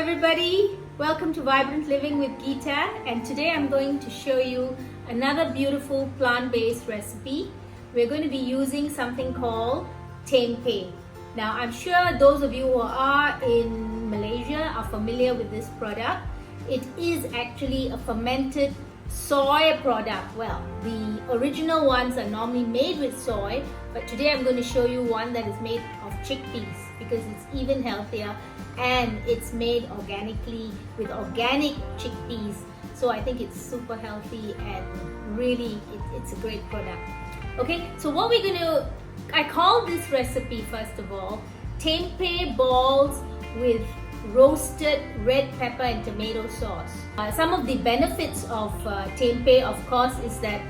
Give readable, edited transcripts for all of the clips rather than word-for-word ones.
everybody, welcome to Vibrant Living with Geeta, and today I'm going to show you another beautiful plant-based recipe. We're going to be using something called tempeh. Now I'm sure those of you who are in Malaysia are familiar with this product. It is actually a fermented soy product. Well, the original ones are normally made with soy, but today I'm going to show you one that is made of chickpeas because it's even healthier and it's made organically with organic chickpeas. So I think it's super healthy and really it's a great product. Okay, so what we're going to, I call this recipe first of all Tempeh Balls with roasted red pepper and tomato sauce. Some of the benefits of tempeh, of course, is that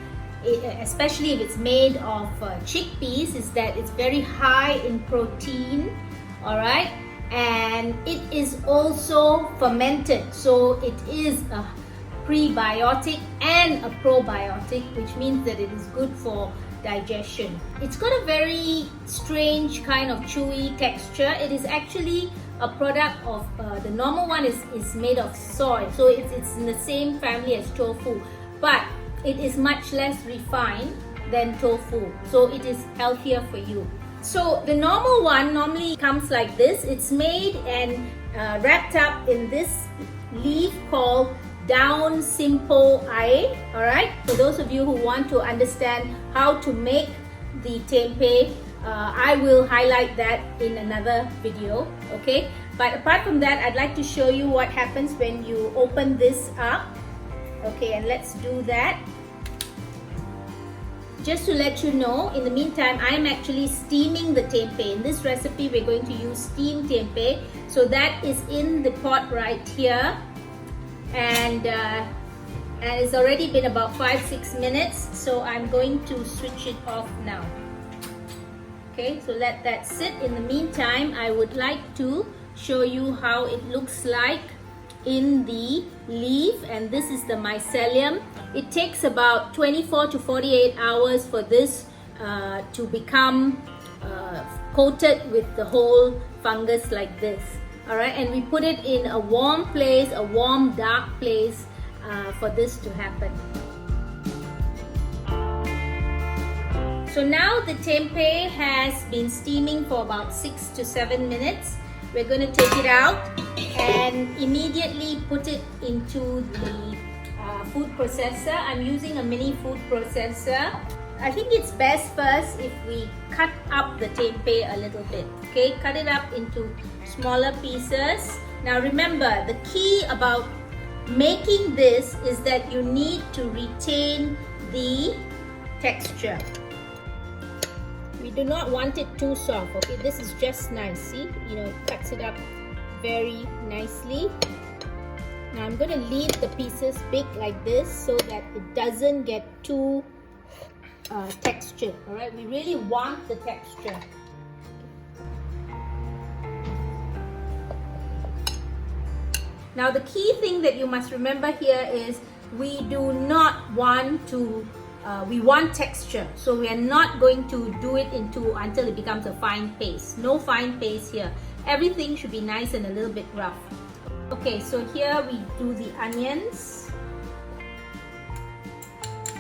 especially if it's made of chickpeas, is that it's very high in protein, all right, and it is also fermented, so it is a prebiotic and a probiotic, which means that it is good for digestion. It's got a very strange kind of chewy texture. It is actually a product of the normal one is made of soy, so it's in the same family as tofu, but it is much less refined than tofu, so it is healthier for you. So the normal one normally comes like this. It's made and wrapped up in this leaf called daun simpoh ayer. All right, for those of you who want to understand how to make the tempeh, I will highlight that in another video, okay? But apart from that, I'd like to show you what happens when you open this up. Okay, and let's do that. Just to let you know, in the meantime, I'm actually steaming the tempeh. In this recipe, we're going to use steamed tempeh. So that is in the pot right here. And it's already been about 5-6 minutes. So I'm going to switch it off now. Okay, so let that sit. In the meantime, I would like to show you how it looks like in the leaf, and this is the mycelium. It takes about 24 to 48 hours for this to become coated with the whole fungus like this. All right, and we put it in a warm place, a warm dark place for this to happen. So now the tempeh has been steaming for about 6 to 7 minutes. We're going to take it out and immediately put it into the food processor. I'm using a mini food processor. I think it's best first if we cut up the tempeh a little bit. Okay, cut it up into smaller pieces. Now remember, the key about making this is that you need to retain the texture. We do not want it too soft. Okay, this is just nice. See, it cuts it up very nicely. Now I'm going to leave the pieces big like this so that it doesn't get too textured. All right, we really want the texture. Now the key thing that you must remember here is we do not want to we want texture, so we are not going to do it until it becomes a fine paste. No fine paste here. Everything should be nice and a little bit rough. Okay, so here we do the onions.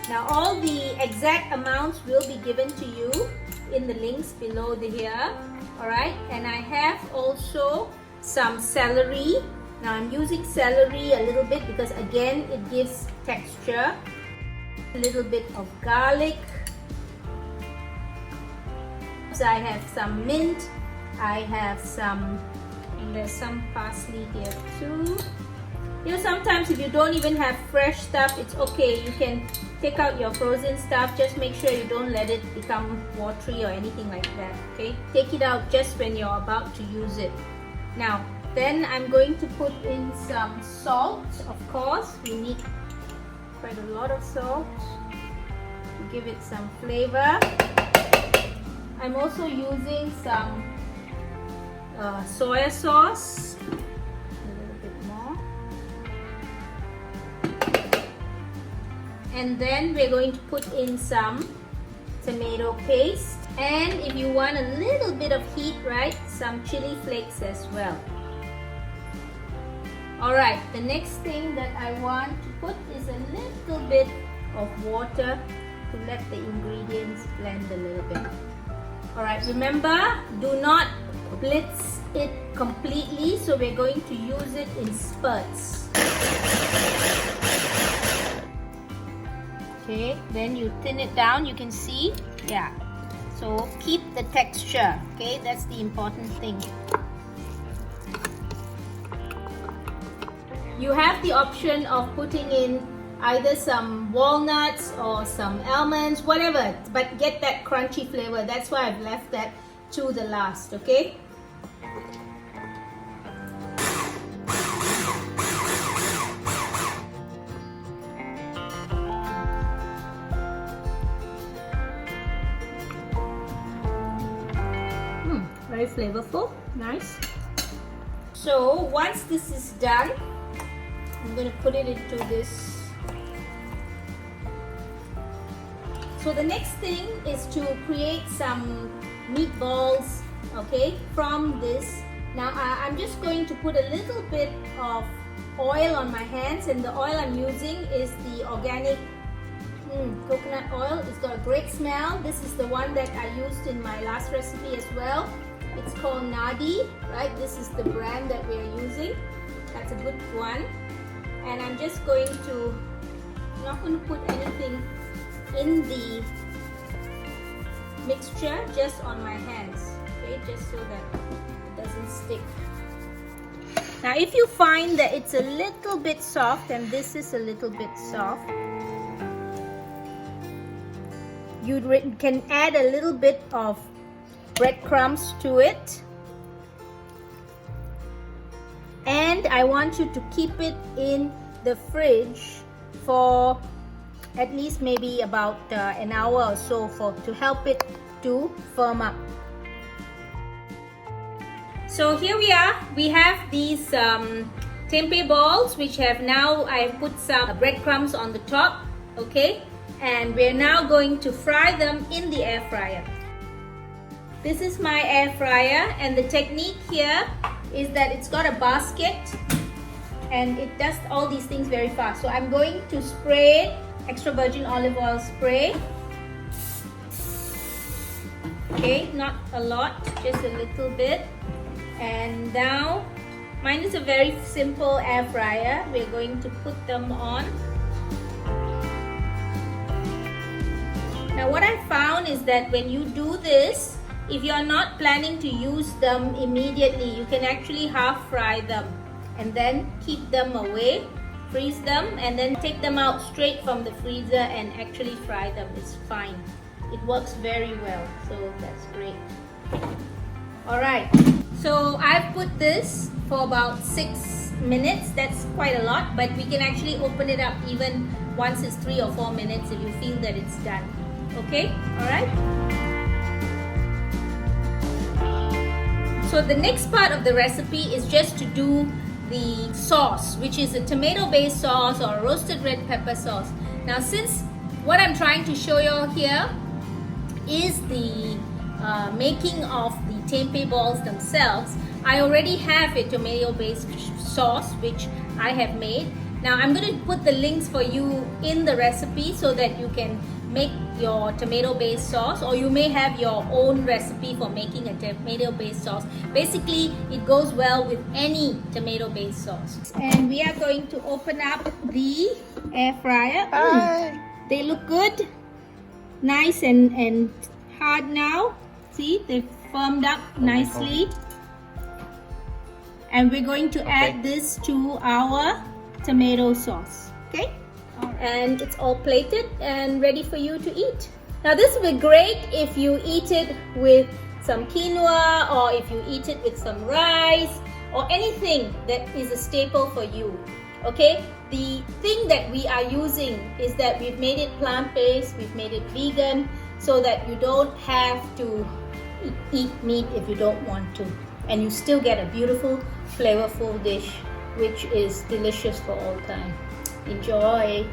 Now all the exact amounts will be given to you in the links below here. Alright, and I have also some celery. Now I'm using celery a little bit because again it gives texture. A little bit of garlic. So I have some mint. I have some, and there's some parsley here too. Sometimes if you don't even have fresh stuff, it's okay. You can take out your frozen stuff. Just make sure you don't let it become watery or anything like that. Okay, take it out just when you're about to use it. Now, then I'm going to put in some salt. Of course, we need quite a lot of salt to give it some flavor. I'm also using some soya sauce, a little bit more, and then we're going to put in some tomato paste, and if you want a little bit of heat, right, some chili flakes as well. Alright, the next thing that I want to put is a little bit of water to let the ingredients blend a little bit. Alright, remember, do not blitz it completely, so we're going to use it in spurts. Okay, then you thin it down, you can see, yeah. So keep the texture, okay, that's the important thing. You have the option of putting in either some walnuts or some almonds, whatever, but get that crunchy flavor. That's why I've left that to the last, okay? Very flavorful, nice. So once this is done, I'm going to put it into this. So the next thing is to create some meatballs, okay, from this. Now I'm just going to put a little bit of oil on my hands, and the oil I'm using is the organic coconut oil. It's got a great smell. This is the one that I used in my last recipe as well. It's called Nadi, right? This is the brand that we're using. That's a good one. And I'm just going to, I'm not going to put anything in the mixture, just on my hands, okay, just so that it doesn't stick. Now if you find that it's a little bit soft, and this is a little bit soft, you can add a little bit of breadcrumbs to it. And I want you to keep it in the fridge for at least maybe about an hour or so to help it to firm up. So here we are. We have these tempeh balls, which have now, I put some breadcrumbs on the top, okay? And we're now going to fry them in the air fryer. This is my air fryer, and the technique here is that it's got a basket and it does all these things very fast. So I'm going to spray extra virgin olive oil spray. Okay, not a lot, just a little bit. And now, mine is a very simple air fryer. We're going to put them on. Now what I found is that when you do this, if you're not planning to use them immediately, you can actually half fry them and then keep them away, freeze them, and then take them out straight from the freezer and actually fry them. It's fine. It works very well, so that's great. Alright, so I've put this for about 6 minutes. That's quite a lot, but we can actually open it up even once it's 3 or 4 minutes if you feel that it's done. Okay, alright? So the next part of the recipe is just to do the sauce, which is a tomato-based sauce or a roasted red pepper sauce. Now since what I'm trying to show you here is the making of the tempeh balls themselves, I already have a tomato-based sauce which I have made. Now I'm going to put the links for you in the recipe so that you can make your tomato-based sauce, or you may have your own recipe for making a tomato-based sauce. Basically, it goes well with any tomato-based sauce. And we are going to open up the air fryer. They look good, nice and hard now. See, they've firmed up nicely. And we're going to add this to our tomato sauce. Okay? And it's all plated and ready for you to eat. Now this will be great if you eat it with some quinoa, or if you eat it with some rice, or anything that is a staple for you. Okay, the thing that we are using is that we've made it plant-based, we've made it vegan, so that you don't have to eat meat if you don't want to, and you still get a beautiful, flavorful dish which is delicious for all time. Enjoy!